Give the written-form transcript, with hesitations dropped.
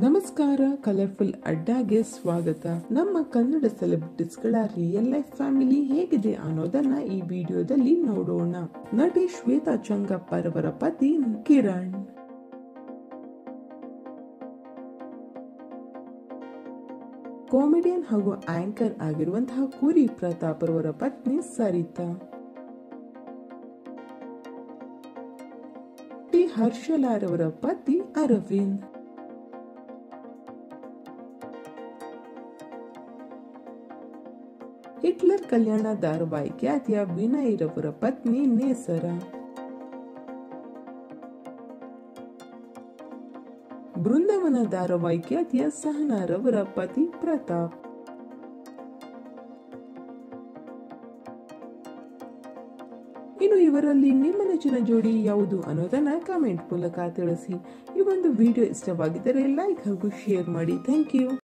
ನಮಸ್ಕಾರ, ಕಲರ್ಫುಲ್ ಅಡ್ಡಾಗೆ ಸ್ವಾಗತ. ನಮ್ಮ ಕನ್ನಡ ಸೆಲೆಬ್ರಿಟೀಸ್ಗಳ ರಿಯಲ್ ಲೈಫ್ ಫ್ಯಾಮಿಲಿ ಹೇಗಿದೆ ಅನ್ನೋದನ್ನ ಈ ವಿಡಿಯೋದಲ್ಲಿ ನೋಡೋಣ. ನಟಿ ಶ್ವೇತಾ ಚಂಗಪ್ಪರ್ ಅವರ ಪತಿ ಕಿರಣ್, ಕಾಮಿಡಿಯನ್ ಹಾಗೂ ಆಂಕರ್ ಆಗಿರುವಂತಹ ಕುರಿ ಪ್ರತಾಪ್ ಅವರ ಪತ್ನಿ ಸರಿತಾ, ಹರ್ಷಲಾರವರ ಪತಿ ಅರವಿಂದ್, ಹಿಟ್ಲರ್ ಕಲ್ಯಾಣ ಧಾರಾವಾಹಿ ಖ್ಯಾತಿಯ ವಿನಯ್ ರವರ ಪತ್ನಿ ನೇಸರ, ಬೃಂದಾವನ ಧಾರಾವಾಹಿ ಖ್ಯಾತಿಯ ಸಹನಾ ರವರ ಪತಿ ಪ್ರತಾಪ್. ಇನ್ನು ಇವರಲ್ಲಿ ನಿಮ್ಮ ನೆಚ್ಚಿನ ಜೋಡಿ ಯಾವುದು ಅನ್ನೋದನ್ನ ಕಾಮೆಂಟ್ ಮೂಲಕ ತಿಳಿಸಿ. ಈ ಒಂದು ವಿಡಿಯೋ ಇಷ್ಟವಾಗಿದ್ದರೆ ಲೈಕ್ ಹಾಗೂ ಶೇರ್ ಮಾಡಿ. Thank you.